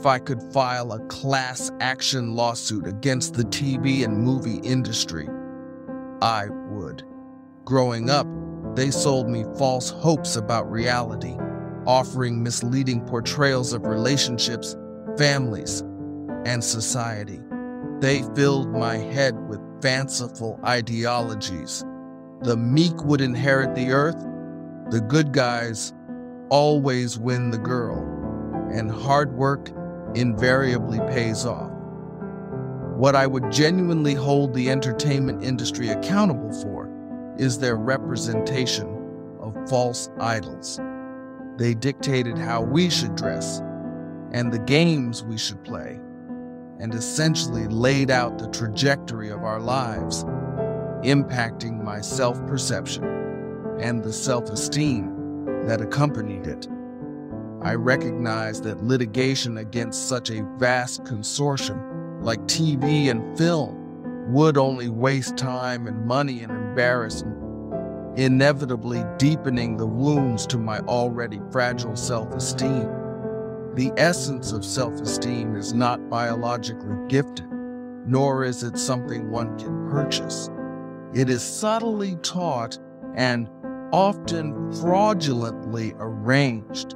If I could file a class action lawsuit against the TV and movie industry, I would. Growing up, they sold me false hopes about reality, offering misleading portrayals of relationships, families, and society. They filled my head with fanciful ideologies. The meek would inherit the earth, the good guys always win the girl, and hard work invariably pays off. What I would genuinely hold the entertainment industry accountable for is their representation of false idols. They dictated how we should dress and the games we should play, and essentially laid out the trajectory of our lives, impacting my self-perception and the self-esteem that accompanied it. I recognize that litigation against such a vast consortium like TV and film would only waste time and money and embarrassment, inevitably deepening the wounds to my already fragile self-esteem. The essence of self-esteem is not biologically gifted, nor is it something one can purchase. It is subtly taught and often fraudulently arranged,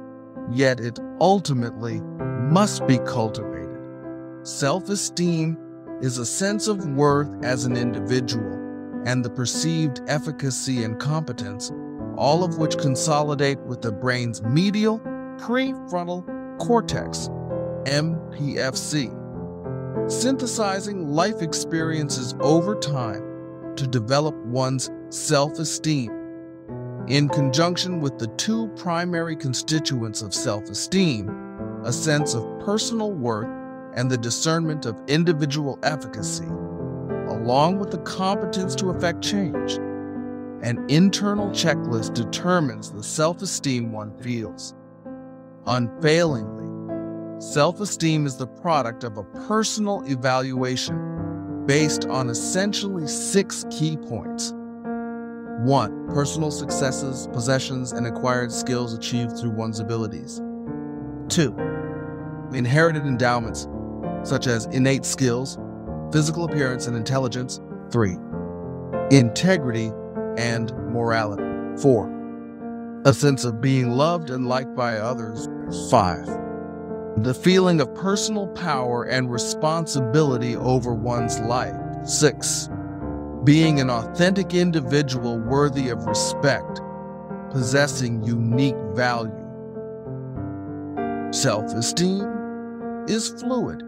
yet it ultimately must be cultivated. Self-esteem is a sense of worth as an individual and the perceived efficacy and competence, all of which consolidate with the brain's medial prefrontal cortex, MPFC, synthesizing life experiences over time to develop one's self-esteem. In conjunction with the two primary constituents of self-esteem, a sense of personal worth and the discernment of individual efficacy, along with the competence to effect change, an internal checklist determines the self-esteem one feels. Unfailingly, self-esteem is the product of a personal evaluation based on essentially 6 key points. 1. Personal successes, possessions, and acquired skills achieved through one's abilities. 2. Inherited endowments, such as innate skills, physical appearance, and intelligence. 3. Integrity and morality. 4. A sense of being loved and liked by others. 5. The feeling of personal power and responsibility over one's life. 6. Being an authentic individual worthy of respect, possessing unique value. Self-esteem is fluid.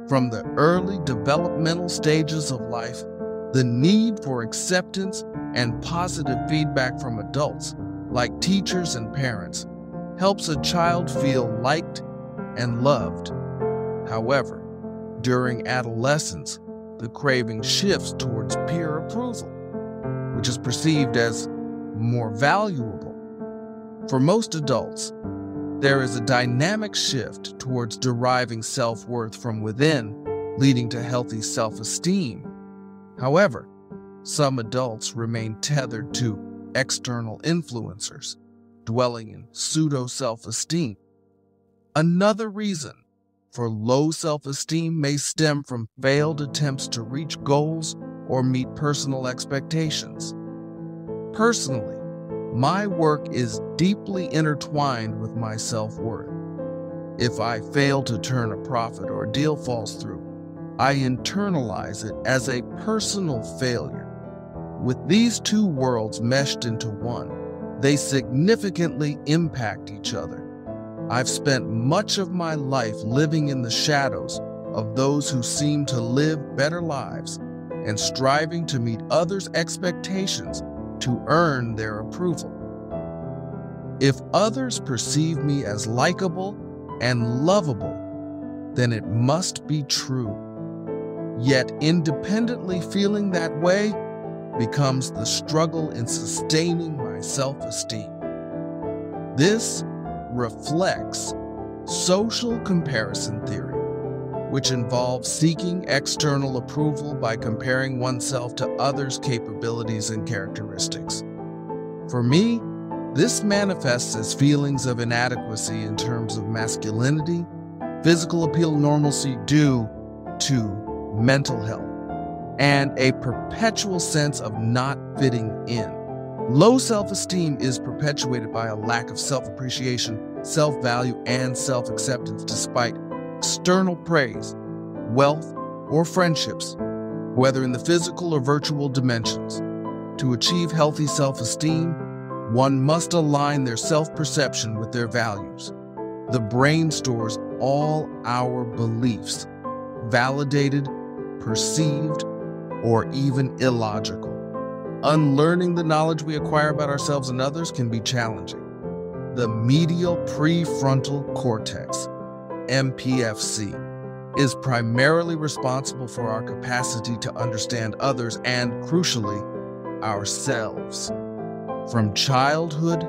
From the early developmental stages of life, the need for acceptance and positive feedback from adults, like teachers and parents, helps a child feel liked and loved. However, during adolescence, the craving shifts towards peer approval, which is perceived as more valuable. For most adults, there is a dynamic shift towards deriving self-worth from within, leading to healthy self-esteem. However, some adults remain tethered to external influencers, dwelling in pseudo-self-esteem. Another reason for low self-esteem may stem from failed attempts to reach goals or meet personal expectations. Personally, my work is deeply intertwined with my self-worth. If I fail to turn a profit or a deal falls through, I internalize it as a personal failure. With these two worlds meshed into one, they significantly impact each other. I've spent much of my life living in the shadows of those who seem to live better lives and striving to meet others' expectations to earn their approval. If others perceive me as likable and lovable, then it must be true. Yet independently feeling that way becomes the struggle in sustaining my self-esteem. This reflects social comparison theory, which involves seeking external approval by comparing oneself to others' capabilities and characteristics. For me, this manifests as feelings of inadequacy in terms of masculinity, physical appeal, normalcy due to mental health, and a perpetual sense of not fitting in. Low self-esteem is perpetuated by a lack of self-appreciation, self-value, and self-acceptance despite external praise, wealth, or friendships, whether in the physical or virtual dimensions. To achieve healthy self-esteem, one must align their self-perception with their values. The brain stores all our beliefs, validated, perceived, or even illogical. Unlearning the knowledge we acquire about ourselves and others can be challenging. The medial prefrontal cortex, MPFC, is primarily responsible for our capacity to understand others and, crucially, ourselves. From childhood,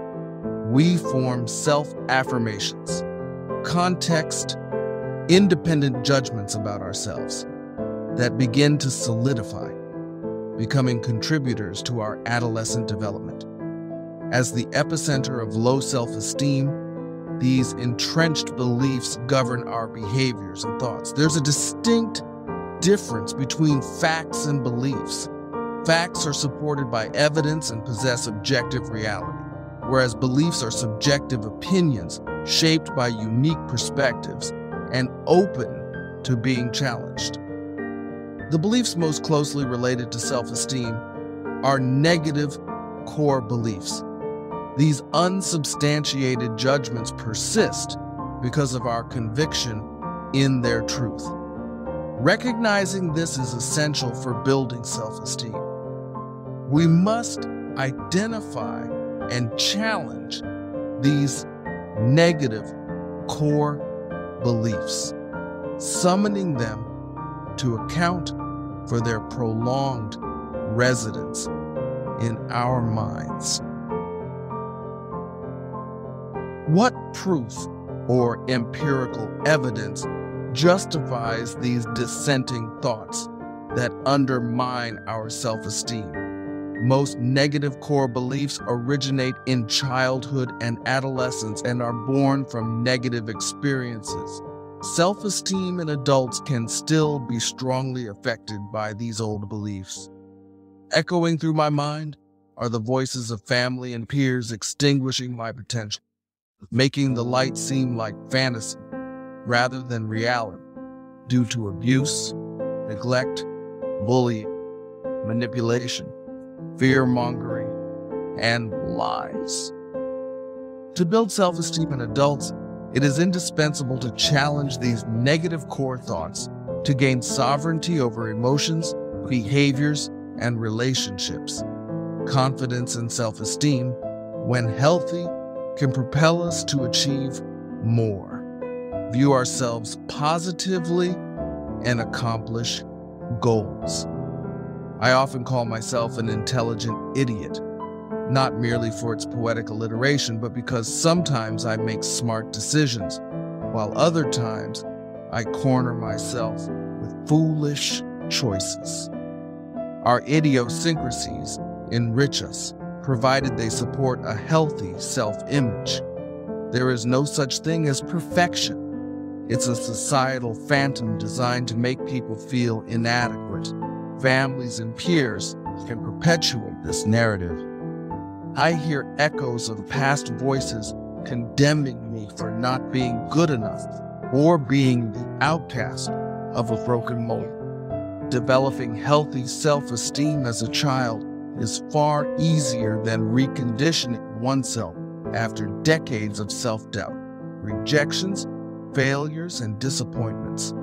we form self-affirmations, context-independent judgments about ourselves that begin to solidify, becoming contributors to our adolescent development. As the epicenter of low self-esteem, these entrenched beliefs govern our behaviors and thoughts. There's a distinct difference between facts and beliefs. Facts are supported by evidence and possess objective reality, whereas beliefs are subjective opinions shaped by unique perspectives and open to being challenged. The beliefs most closely related to self-esteem are negative core beliefs. These unsubstantiated judgments persist because of our conviction in their truth. Recognizing this is essential for building self-esteem. We must identify and challenge these negative core beliefs, summoning them to account for their prolonged residence in our minds. What proof or empirical evidence justifies these dissenting thoughts that undermine our self-esteem? Most negative core beliefs originate in childhood and adolescence and are born from negative experiences. Self-esteem in adults can still be strongly affected by these old beliefs. Echoing through my mind are the voices of family and peers extinguishing my potential, making the light seem like fantasy rather than reality due to abuse, neglect, bullying, manipulation, fear-mongering, and lies. To build self-esteem in adults, it is indispensable to challenge these negative core thoughts to gain sovereignty over emotions, behaviors, and relationships. Confidence and self-esteem, when healthy, can propel us to achieve more, view ourselves positively, and accomplish goals. I often call myself an intelligent idiot, not merely for its poetic alliteration, but because sometimes I make smart decisions, while other times I corner myself with foolish choices. Our idiosyncrasies enrich us, provided they support a healthy self-image. There is no such thing as perfection. It's a societal phantom designed to make people feel inadequate. Families and peers can perpetuate this narrative. I hear echoes of past voices condemning me for not being good enough or being the outcast of a broken mold. Developing healthy self-esteem as a child is far easier than reconditioning oneself after decades of self-doubt, rejections, failures, and disappointments.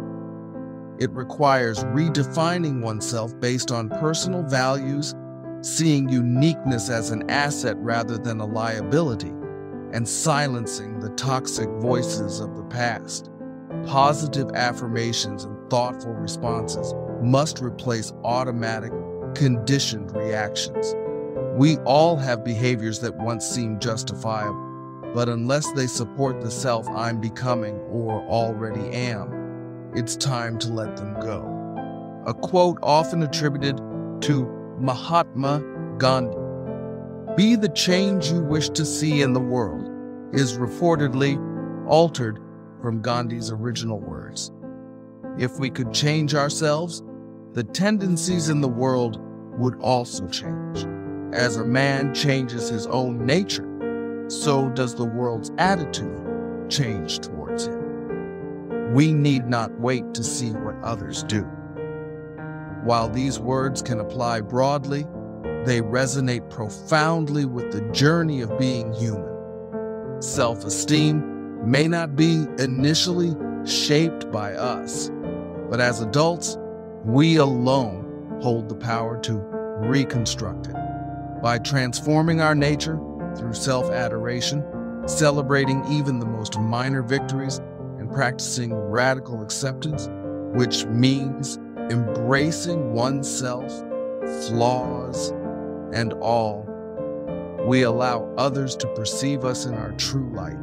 It requires redefining oneself based on personal values, seeing uniqueness as an asset rather than a liability, and silencing the toxic voices of the past. Positive affirmations and thoughtful responses must replace automatic, conditioned reactions. We all have behaviors that once seemed justifiable, but unless they support the self I'm becoming or already am, it's time to let them go. A quote often attributed to Mahatma Gandhi, "Be the change you wish to see in the world," is reportedly altered from Gandhi's original words. If we could change ourselves, the tendencies in the world would also change. As a man changes his own nature, so does the world's attitude change towards him. We need not wait to see what others do. While these words can apply broadly, they resonate profoundly with the journey of being human. Self-esteem may not be initially shaped by us, but as adults, we alone hold the power to reconstruct it. By transforming our nature through self-adoration, celebrating even the most minor victories, and practicing radical acceptance, which means embracing oneself, flaws, and all, we allow others to perceive us in our true light.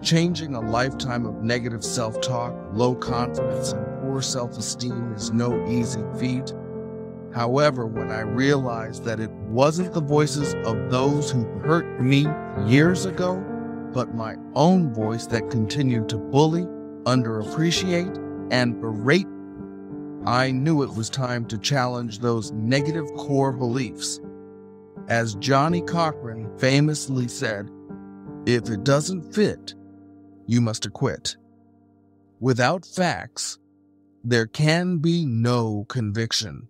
Changing a lifetime of negative self-talk, low confidence, and poor self-esteem is no easy feat. However, when I realized that it wasn't the voices of those who hurt me years ago, but my own voice that continued to bully, underappreciate, and berate, I knew it was time to challenge those negative core beliefs. As Johnny Cochran famously said, "If it doesn't fit, you must acquit." Without facts, there can be no conviction.